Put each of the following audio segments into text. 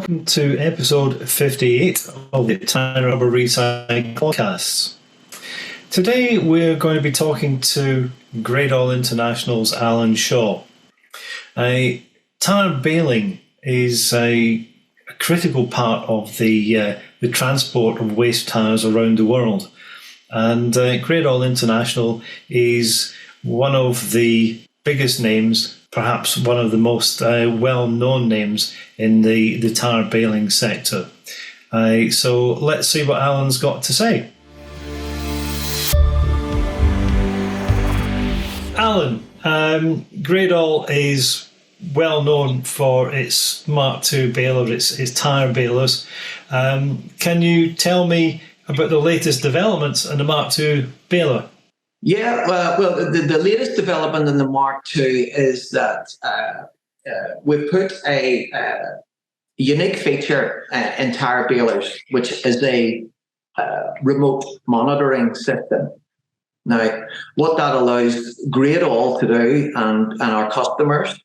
welcome to episode 58 of the Tyre Rubber Recycling Podcast. Today we're going to be talking to Gradeall International's Alan Shaw. Tyre baling is a critical part of the transport of waste tyres around the world. And Gradeall International is one of the biggest names, perhaps one of the most well-known names in the tyre baling sector. So let's see what Alan's got to say. Alan, Gradeall is well known for its Mk2 baler, its tyre balers. Can you tell me about the latest developments in the Mk2 baler? Yeah, well, the latest development in the Mk2 is that we've put a unique feature in tyre balers, which is a remote monitoring system. Now, what that allows Gradeall to do and our customers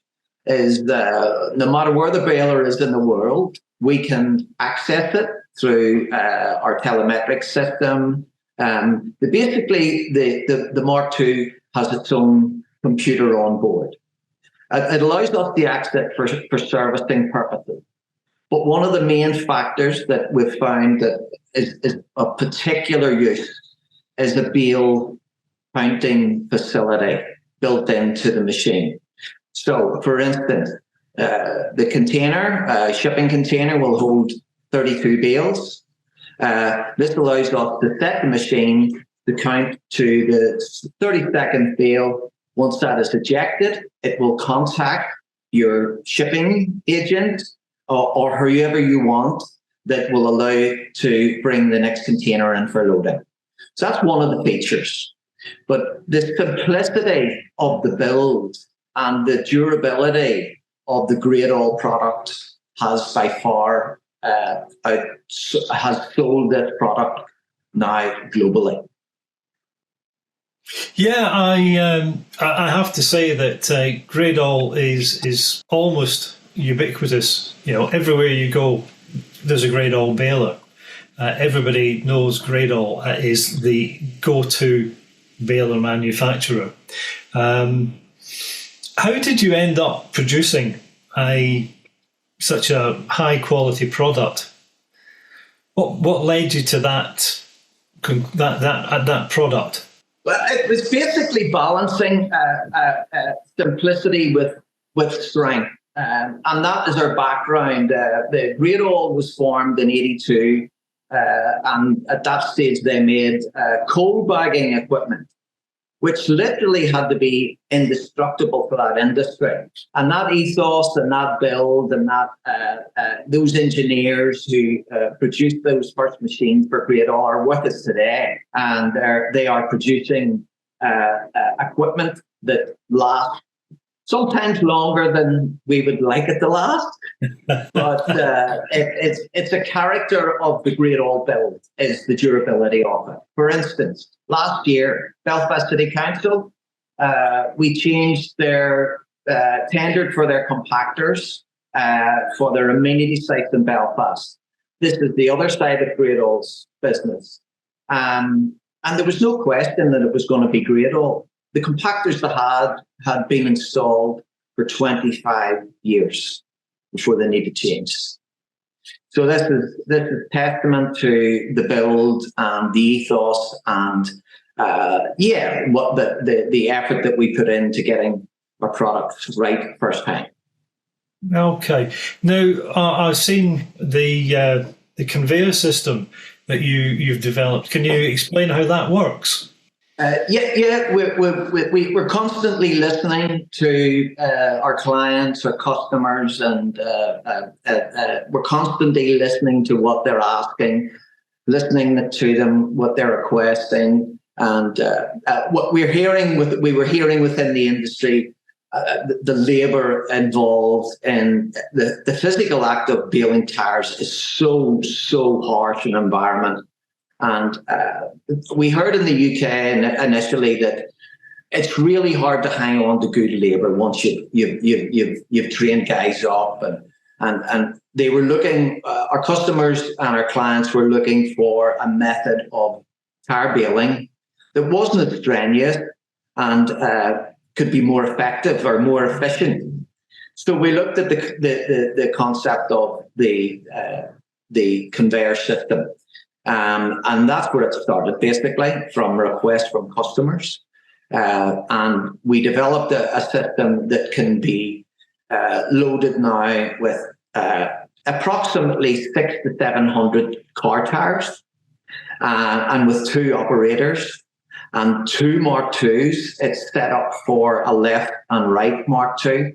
is no matter where the baler is in the world, we can access it through our telemetric system. Basically, the Mk2 has its own computer on board. It allows us the access for servicing purposes. But one of the main factors that we've found that is of particular use is a bale counting facility built into the machine. So, for instance, the container, shipping container, will hold 32 bales. This allows us to set the machine to count to the 32nd bale. Once that is ejected, it will contact your shipping agent or whoever you want that will allow you to bring the next container in for loading. So that's one of the features. But the simplicity of the build and the durability of the Gradeall product has by far has sold this product now globally. Yeah, I have to say that Gradeall is almost ubiquitous. You know, everywhere you go, there's a Gradeall baler. Everybody knows Gradeall is the go-to baler manufacturer. How did you end up producing such a high quality product? What led you to that product? Well, it was basically balancing simplicity with strength, and that is our background. The Gradeall was formed in '82, and at that stage they made coal bagging equipment, which literally had to be indestructible for that industry. And that ethos and that build and that those engineers who produced those first machines for Gradeall are with us today. And they are producing equipment that lasts sometimes longer than we would like it to last. But it's a character of the Gradeall build, is the durability of it. For instance, last year, Belfast City Council, we changed their tendered for their compactors for their amenity sites in Belfast. This is the other side of Gradeall's business. And there was no question that it was going to be Gradeall. The compactors that had been installed for 25 years before they needed change. So this is testament to the build and the ethos and what the effort that we put into getting our products right first time. Okay. Now I've seen the conveyor system that you've developed. Can you explain how that works? We're constantly listening to our clients, our customers, and we're constantly listening to what they're asking, listening to them, what they're requesting, and what we were hearing within the industry. The labour involved in the physical act of baling tyres is so harsh an environment. And we heard in the UK initially that it's really hard to hang on to good labour once you've trained guys up, and they were looking, our customers and our clients were looking for a method of tire baling that wasn't as strenuous and could be more effective or more efficient. So we looked at the concept of the conveyor system. And that's where it started, basically, from requests from customers. And we developed a system that can be loaded now with approximately 600 to 700 car tires, and with 2 operators and 2 Mark IIs. It's set up for a left and right Mark II.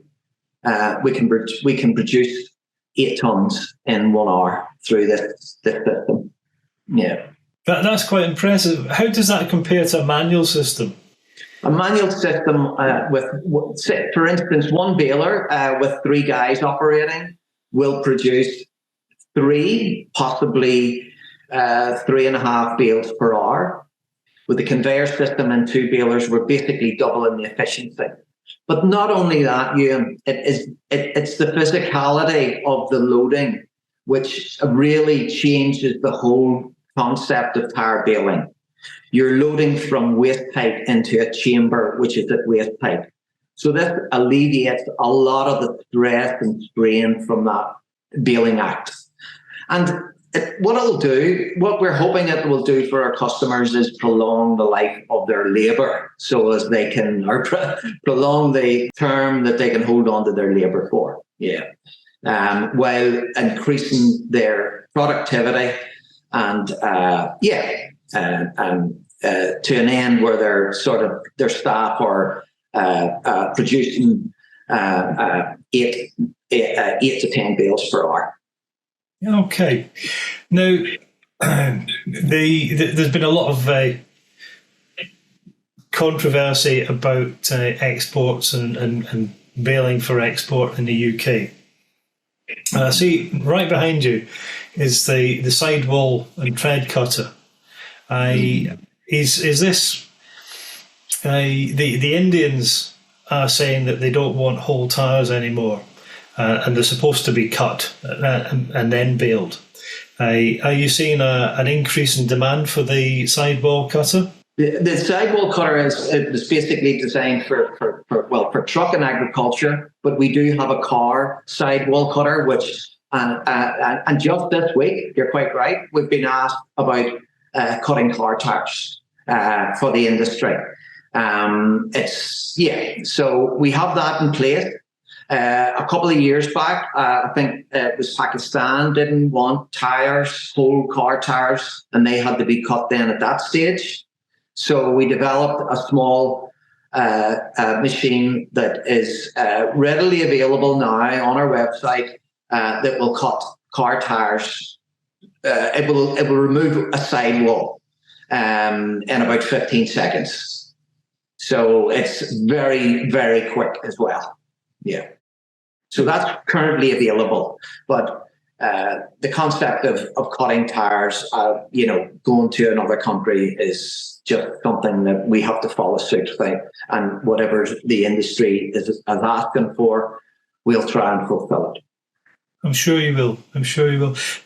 We can produce 8 tons in 1 hour through this system. Yeah, that's quite impressive. How does that compare to a manual system? A manual system with, for instance, 1 baler with 3 guys operating will produce 3, possibly 3.5 bales per hour. With the conveyor system and 2 balers, we're basically doubling the efficiency. But not only that, Ewan, it's the physicality of the loading which really changes the whole concept of tire baling. You're loading from waste pipe into a chamber, which is at waste pipe. So this alleviates a lot of the stress and strain from that baling act. And what we're hoping it will do for our customers is prolong the life of their labour, so as they can, or prolong the term that they can hold on to their labour for. Yeah. While increasing their productivity and to an end where their staff are producing 8 to 10 bales per hour. Okay. Now, there's been a lot of controversy about exports and baling for export in the UK. I see right behind you is the Sidewall and Tyre Cutter. Is this the Indians are saying that they don't want whole tires anymore, and they're supposed to be cut and then baled? Are you seeing an increase in demand for the Sidewall cutter? The Sidewall cutter is basically designed for truck and agriculture, but we do have a car Sidewall cutter, which and just this week, you're quite right, we've been asked about cutting car tires for the industry. So we have that in place. A couple of years back, I think it was Pakistan didn't want tires, whole car tires, and they had to be cut then at that stage. So we developed a small machine that is readily available now on our website that will cut car tires. It will remove a sidewall in about 15 seconds. So it's very, very quick as well. Yeah. So that's currently available. But the concept of cutting tires, going to another country is just something that we have to follow suit with. And whatever the industry is asking for, we'll try and fulfill it. I'm sure you will.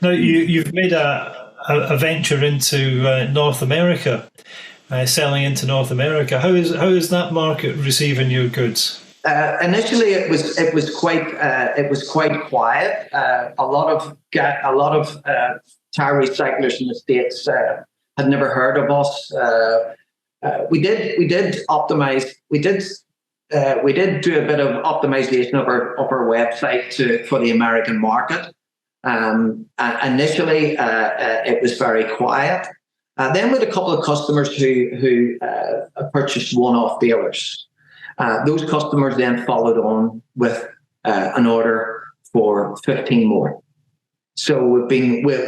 Now, you've made a venture into North America, selling into North America. How is that market receiving your goods? Initially, it was quite quiet. A lot of tire recyclers in the States had never heard of us. We did optimize. We did do a bit of optimization of our website for the American market. Initially, it was very quiet. Then we had a couple of customers who purchased one-off balers. Those customers then followed on with an order for 15 more. So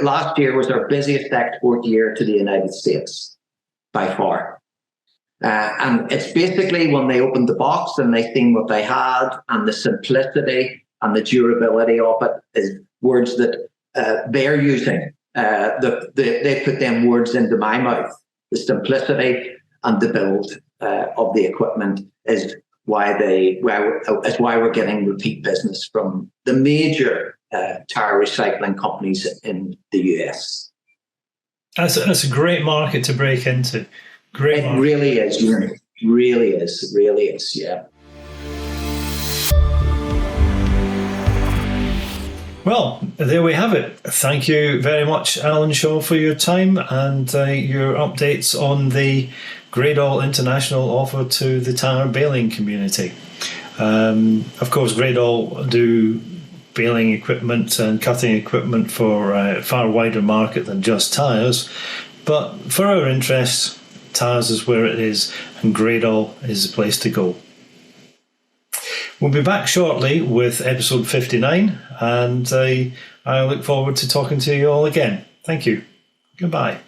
last year was our busiest export year to the United States by far. And it's basically when they opened the box and they seen what they had, and the simplicity and the durability of it is words that they're using. They put them words into my mouth. The simplicity and the build of the equipment is why we're getting repeat business from the major tire recycling companies in the US. That's a great market to break into. Great market. Really is, really is, yeah. Well, there we have it. Thank you very much, Alan Shaw, for your time and your updates on the Gradeall International offer to the tyre baling community. Of course, Gradeall do baling equipment and cutting equipment for a far wider market than just tyres. But for our interests, tyres is where it is, and Gradeall is the place to go. We'll be back shortly with episode 59, and I look forward to talking to you all again. Thank you. Goodbye.